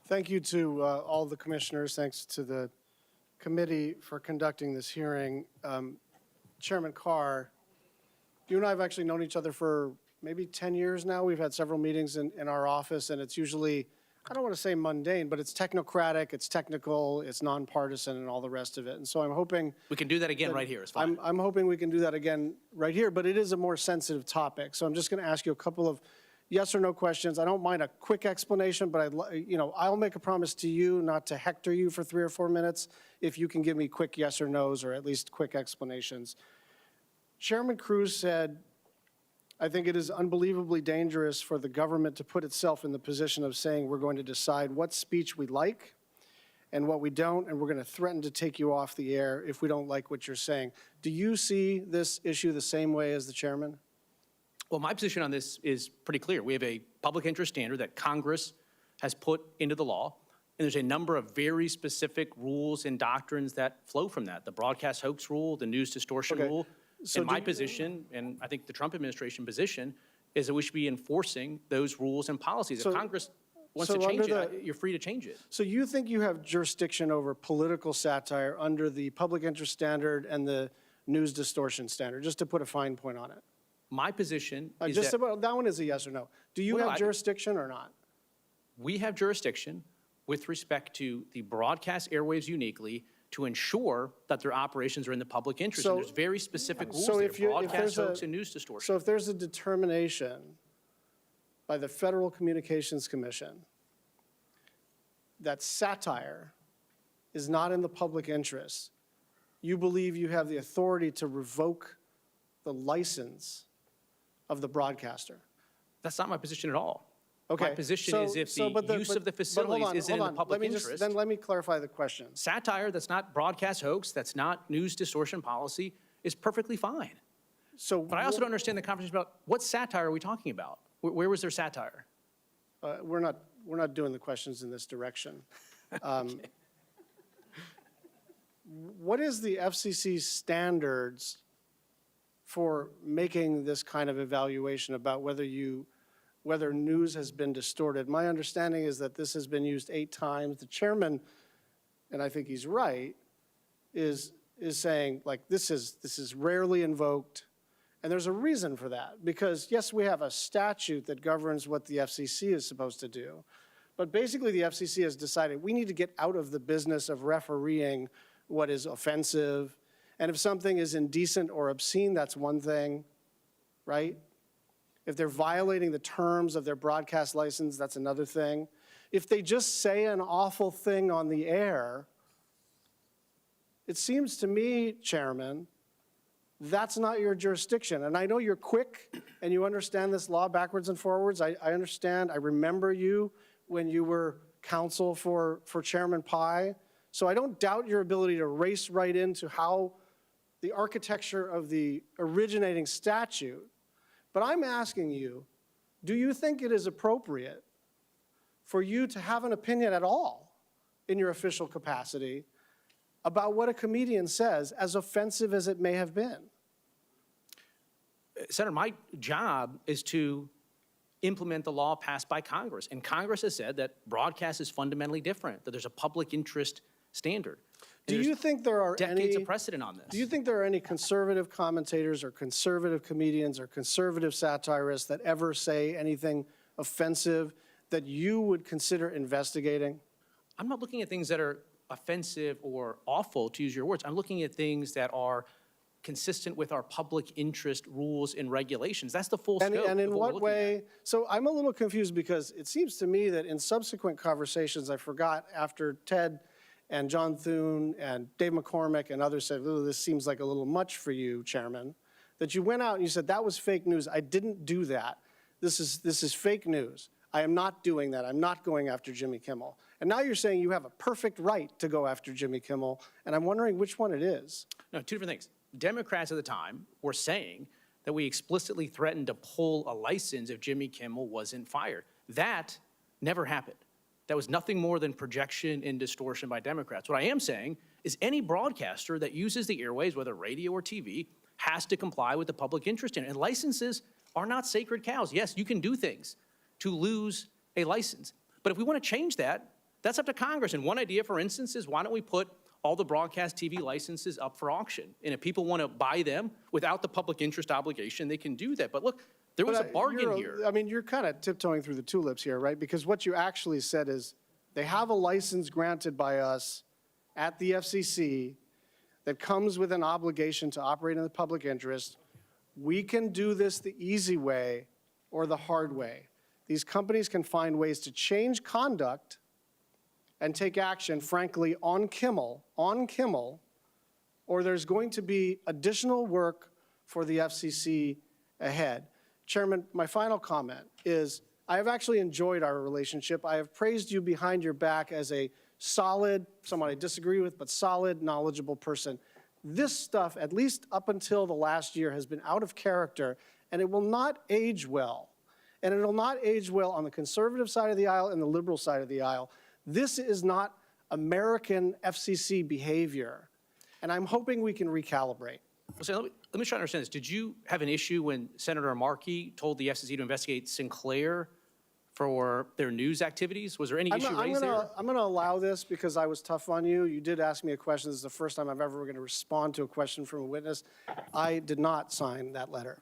Thank you to all the commissioners. Thanks to the committee for conducting this hearing. Chairman Carr, you and I have actually known each other for maybe 10 years now. We've had several meetings in our office, and it's usually, I don't want to say mundane, but it's technocratic, it's technical, it's nonpartisan, and all the rest of it. And so I'm hoping we can do that again right here. It's fine. I'm hoping we can do that again right here, but it is a more sensitive topic. So I'm just going to ask you a couple of yes or no questions. I don't mind a quick explanation, but I'll make a promise to you not to hector you for 3 or 4 minutes if you can give me quick yes or no's or at least quick explanations. Chairman Cruz said, I think it is unbelievably dangerous for the government to put itself in the position of saying we're going to decide what speech we like and what we don't, and we're going to threaten to take you off the air if we don't like what you're saying. Do you see this issue the same way as the chairman? Well, my position on this is pretty clear. We have a public interest standard that Congress has put into the law, and there's a number of very specific rules and doctrines that flow from that. The broadcast hoax rule, the news distortion rule. So my position, and I think the Trump administration position, is that we should be enforcing those rules and policies. If Congress wants to change it, you're free to change it. So you think you have jurisdiction over political satire under the public interest standard and the news distortion standard, just to put a fine point on it? My position is just about that one is a yes or no. Do you have jurisdiction or not? We have jurisdiction with respect to the broadcast airwaves uniquely to ensure that their operations are in the public interest. And there's very specific rules there, broadcast hoax and news distortion. So if there's a determination by the Federal Communications Commission that satire is not in the public interest, you believe you have the authority to revoke the license of the broadcaster? That's not my position at all. Okay. My position is if the use of the facilities isn't in the public interest. Then let me clarify the question. Satire that's not broadcast hoax, that's not news distortion policy, is perfectly fine. But I also don't understand the conversation about what satire are we talking about? Where was there satire? We're not doing the questions in this direction. Okay. What is the FCC's standards for making this kind of evaluation about whether news has been distorted? My understanding is that this has been used 8 times. The chairman, and I think he's right, is saying like this is rarely invoked, and there's a reason for that. Because yes, we have a statute that governs what the FCC is supposed to do, but basically the FCC has decided we need to get out of the business of refereeing what is offensive, and if something is indecent or obscene, that's one thing, right? If they're violating the terms of their broadcast license, that's another thing. If they just say an awful thing on the air, it seems to me, Chairman, that's not your jurisdiction. And I know you're quick and you understand this law backwards and forwards. I understand. I remember you when you were counsel for Chairman Pai. So I don't doubt your ability to race right into how the architecture of the originating statute. But I'm asking you, do you think it is appropriate for you to have an opinion at all in your official capacity about what a comedian says, as offensive as it may have been? Senator, my job is to implement the law passed by Congress. And Congress has said that broadcast is fundamentally different, that there's a public interest standard. Do you think there are decades of precedent on this? Do you think there are any conservative commentators or conservative comedians or conservative satirists that ever say anything offensive that you would consider investigating? I'm not looking at things that are offensive or awful, to use your words. I'm looking at things that are consistent with our public interest rules and regulations. That's the full scope. And in what way? So I'm a little confused because it seems to me that in subsequent conversations, I forgot after Ted and John Thune and Dave McCormick and others said, oh, this seems like a little much for you, Chairman, that you went out and you said, that was fake news. I didn't do that. This is fake news. I am not doing that. I'm not going after Jimmy Kimmel. And now you're saying you have a perfect right to go after Jimmy Kimmel, and I'm wondering which one it is. No, 2 different things. Democrats at the time were saying that we explicitly threatened to pull a license if Jimmy Kimmel wasn't fired. That never happened. That was nothing more than projection and distortion by Democrats. What I am saying is any broadcaster that uses the airwaves, whether radio or TV, has to comply with the public interest in it. And licenses are not sacred cows. Yes, you can do things to lose a license. But if we want to change that, That's up to Congress. And one idea, for instance, is why don't we put all the broadcast TV licenses up for auction? And if people want to buy them without the public interest obligation, they can do that. But look, there was a bargain here. I mean, you're kind of tiptoeing through the tulips here, right? Because what you actually said is they have a license granted by us at the FCC that comes with an obligation to operate in the public interest. We can do this the easy way or the hard way. These companies can find ways to change conduct and take action, frankly, on Kimmel, or there's going to be additional work for the FCC ahead. Chairman, my final comment is I have actually enjoyed our relationship. I have praised you behind your back as a solid, someone I disagree with, but solid, knowledgeable person. This stuff, at least up until the last year, has been out of character, and it will not age well. And it will not age well on the conservative side of the aisle and the liberal side of the aisle. This is not American FCC behavior, and I'm hoping we can recalibrate. So let me try to understand this. Did you have an issue when Senator Markey told the FCC to investigate Sinclair for their news activities? Was there any issue raised there? I'm going to allow this because I was tough on you. You did ask me a question. This is the first time I've ever going to respond to a question from a witness. I did not sign that letter.